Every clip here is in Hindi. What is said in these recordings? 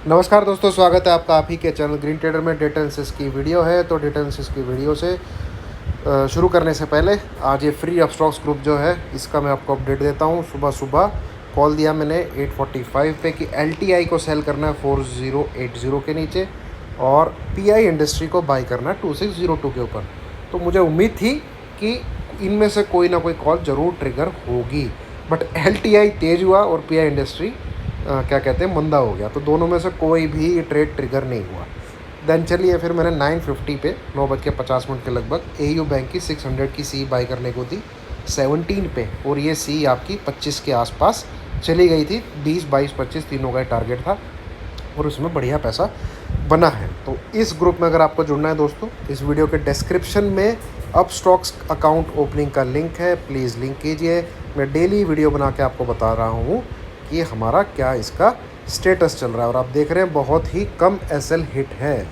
नमस्कार दोस्तों, स्वागत है आपका आप ही के चैनल ग्रीन ट्रेडर में। डेटा एनालिसिस की वीडियो है। तो डेटा एनालिसिस की वीडियो से शुरू करने से पहले आज ये फ्री ऑफ स्टॉक्स ग्रुप जो है इसका मैं आपको अपडेट देता हूँ। सुबह सुबह कॉल दिया मैंने 8:45 पे कि LTI को सेल करना है 4080 के नीचे और PI इंडस्ट्री को बाई करना है 2602 के ऊपर। तो मुझे उम्मीद थी कि इनमें से कोई ना कोई कॉल ज़रूर ट्रिगर होगी, बट LTI तेज़ हुआ और PI इंडस्ट्री क्या कहते हैं मंदा हो गया। तो दोनों में से कोई भी ट्रेड ट्रिगर नहीं हुआ। देन चलिए फिर मैंने 9:50 पे 9:50 के लगभग AU बैंक की 600 की सी बाई करने को थी 17 पे, और ये सी आपकी 25 के आसपास चली गई थी। 20, 22, 25 तीनों का टारगेट था और उसमें बढ़िया पैसा बना है। तो इस ग्रुप में अगर आपको जुड़ना है दोस्तों, इस वीडियो के डिस्क्रिप्शन में अप स्टॉक्स अकाउंट ओपनिंग का लिंक है, प्लीज़ लिंक कीजिए। मैं डेली वीडियो बना के आपको बता रहा हूँ कि हमारा क्या इसका स्टेटस चल रहा है। और आप देख रहे हैं बहुत ही कम SL हिट है,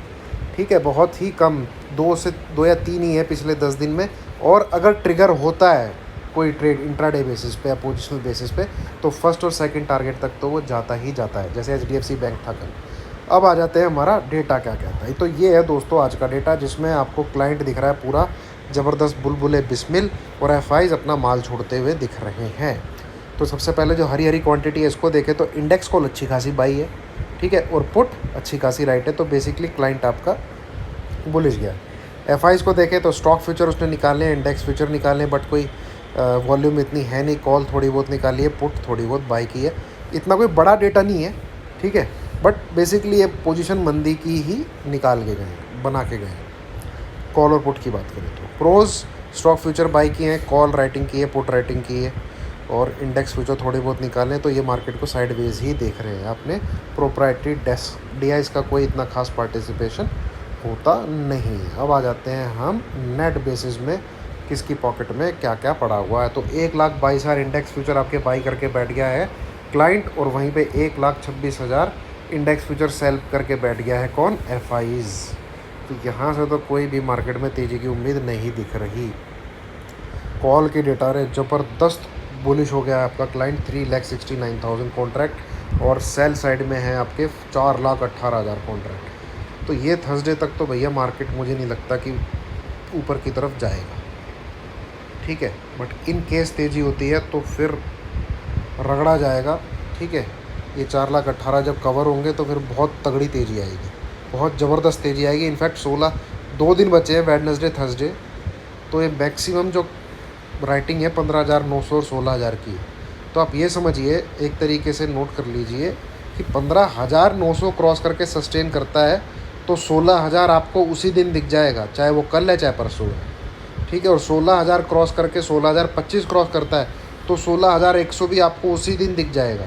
ठीक है, बहुत ही कम, 2 या 3 ही है पिछले 10 दिन में। और अगर ट्रिगर होता है कोई ट्रेड इंट्राडे बेसिस पे या पोजिशनल बेसिस पे तो फर्स्ट और सेकंड टारगेट तक तो वो जाता ही जाता है, जैसे HDFC बैंक था कल। अब आ जाते हैं हमारा डेटा क्या कहता है। तो ये है दोस्तों आज का डेटा, जिसमें आपको क्लाइंट दिख रहा है पूरा ज़बरदस्त बुलबुले बिस्मिल और FIs अपना माल छोड़ते हुए दिख रहे हैं। तो सबसे पहले जो हरी हरी क्वांटिटी है इसको देखें तो इंडेक्स कॉल अच्छी खासी बाई है, ठीक है, और पुट अच्छी खासी राइट है। तो बेसिकली क्लाइंट आपका बुलिश गया। FIs को देखें तो स्टॉक फ्यूचर उसने निकाले हैं, इंडेक्स फ्यूचर निकाले हैं, बट कोई वॉल्यूम इतनी है नहीं। कॉल थोड़ी बहुत निकाली है, पुट थोड़ी बहुत बाई की है। इतना कोई बड़ा डेटा नहीं है, ठीक है, बट बेसिकली ये पोजीशन मंदी की ही निकाल के गए हैं, बना के गए हैं। कॉल और पुट की बात करें तो प्रोज स्टॉक फ्यूचर बाई किए हैं, कॉल राइटिंग की है, पुट राइटिंग की है, और इंडेक्स फ्यूचर थोड़े बहुत निकाले। तो ये मार्केट को साइडवेज ही देख रहे हैं। आपने प्रोप्राइटरी DIs का कोई इतना खास पार्टिसिपेशन होता नहीं है। अब आ जाते हैं हम नेट बेसिस में किसकी पॉकेट में क्या क्या पड़ा हुआ है। तो 1,22,000 इंडेक्स फ्यूचर आपके बाई करके बैठ गया है क्लाइंट, और वहीं पे 1,26,000 इंडेक्स फ्यूचर सेल करके बैठ गया है कौन? FIs। तो यहाँ से तो कोई भी मार्केट में तेज़ी की उम्मीद नहीं दिख रही। कॉल की डेटा रे ज़बरदस्त बुलिश हो गया है आपका क्लाइंट, 3,69,000 कॉन्ट्रैक्ट, और सेल साइड में है आपके 4,18,000 कॉन्ट्रैक्ट। तो ये थर्सडे तक तो भैया मार्केट मुझे नहीं लगता कि ऊपर की तरफ जाएगा, ठीक है, बट इन केस तेज़ी होती है तो फिर रगड़ा जाएगा, ठीक है। ये 4,18,000 जब कवर होंगे तो फिर बहुत तगड़ी तेज़ी आएगी, बहुत ज़बरदस्त तेज़ी आएगी। इनफैक्ट 2 दिन बचे हैं, वेडनेसडे थर्सडे, तो ये मैक्सिमम जो राइटिंग है 15,900 और 16,000 की। तो आप ये समझिए, एक तरीके से नोट कर लीजिए कि 15,900 क्रॉस करके सस्टेन करता है तो 16,000 आपको उसी दिन दिख जाएगा, चाहे वो कल है चाहे परसों है, ठीक है। और 16,000 क्रॉस करके 16,025 क्रॉस करता है तो 16,100 भी आपको उसी दिन दिख जाएगा।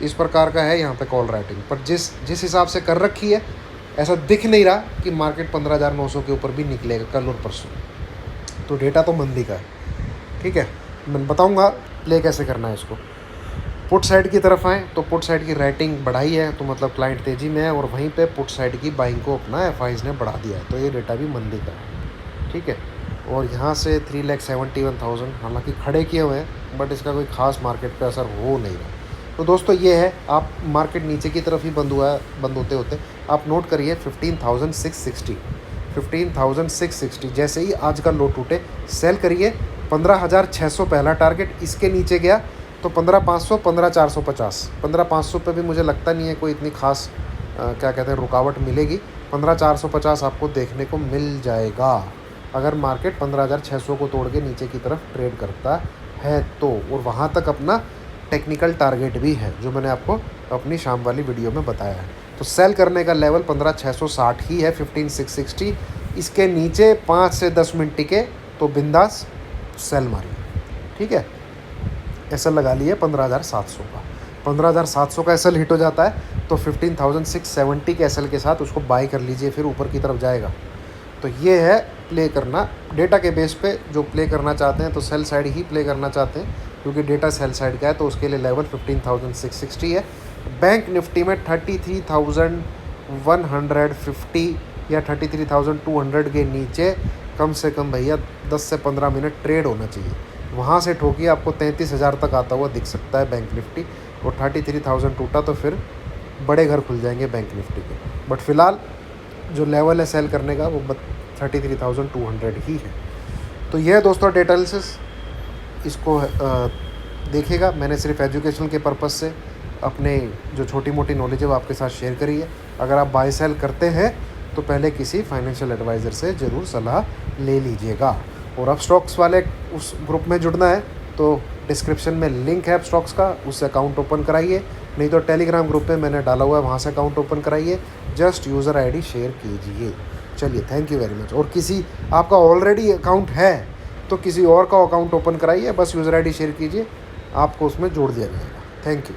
इस प्रकार का है यहाँ पे कॉल राइटिंग। पर जिस हिसाब से कर रखी है, ऐसा दिख नहीं रहा कि मार्केट 15,900 के ऊपर भी निकलेगा कल और परसों। तो डेटा तो मंदी का है, ठीक है। मैं बताऊंगा प्ले कैसे करना है इसको। पुट साइड की तरफ आएँ तो पुट साइड की राइटिंग बढ़ाई है, तो मतलब क्लाइंट तेज़ी में है, और वहीं पे पुट साइड की बाइंग को अपना FIs ने बढ़ा दिया है। तो ये डेटा भी मंदी का है, ठीक है। और यहाँ से 3,71,000 हालांकि खड़े किए हुए हैं, बट इसका कोई ख़ास मार्केट पे असर हो नहीं रहा। तो दोस्तों ये है, आप मार्केट नीचे की तरफ ही बंद होते होते आप नोट करिए 15,660, 15,660 जैसे ही आज का लो टूटे सेल करिए। 15,600 पहला टारगेट, इसके नीचे गया तो 15,500, 15,450, 15,500 पे भी मुझे लगता नहीं है कोई इतनी खास क्या कहते हैं रुकावट मिलेगी। 15,450 आपको देखने को मिल जाएगा अगर मार्केट 15,600 को तोड़ के नीचे की तरफ ट्रेड करता है तो। और वहाँ तक अपना टेक्निकल टारगेट भी है जो मैंने आपको अपनी शाम वाली वीडियो में बताया है। तो सेल करने का लेवल 15,660 ही है, 15,660। इसके नीचे 5 से 10 मिनट टिके तो बिंदास सेल मारिए, ठीक है। SL लगा लिए 15,700 का, 15,700 का SL हिट हो जाता है तो 15,670 के SL के साथ उसको बाई कर लीजिए, फिर ऊपर की तरफ जाएगा। तो ये है प्ले करना डेटा के बेस पे। जो प्ले करना चाहते हैं तो सेल साइड ही प्ले करना चाहते हैं, क्योंकि डेटा सेल साइड का है, तो उसके लिए लेवल 15,660 है। बैंक निफ्टी में 33,150 या 33,200 के नीचे कम से कम भैया 10 से 15 मिनट ट्रेड होना चाहिए। वहाँ से ठोकिए, आपको 33,000 तक आता हुआ दिख सकता है बैंक निफ्टी, और 33,000 टूटा तो फिर बड़े घर खुल जाएंगे बैंक निफ्टी के। बट फ़िलहाल जो लेवल है सेल करने का वो 33,200 ही है। तो यह है दोस्तों डेटा एनालिसिस, इसको देखिएगा। मैंने सिर्फ एजुकेशन के पर्पज़ से अपने जो छोटी मोटी नॉलेज है वो आपके साथ शेयर करी है। अगर आप बाय सेल करते हैं तो पहले किसी फाइनेंशियल एडवाइज़र से ज़रूर सलाह ले लीजिएगा। और अब स्टॉक्स वाले उस ग्रुप में जुड़ना है तो डिस्क्रिप्शन में लिंक है स्टॉक्स का, उससे अकाउंट ओपन कराइए। नहीं तो टेलीग्राम ग्रुप में मैंने डाला हुआ है, वहाँ से अकाउंट ओपन कराइए। जस्ट यूज़र आईडी शेयर कीजिए। चलिए, थैंक यू वेरी मच। और किसी आपका ऑलरेडी अकाउंट है तो किसी और का अकाउंट ओपन कराइए, बस यूज़र आईडी शेयर कीजिए, आपको उसमें जोड़ दिया जाएगा। Thank you.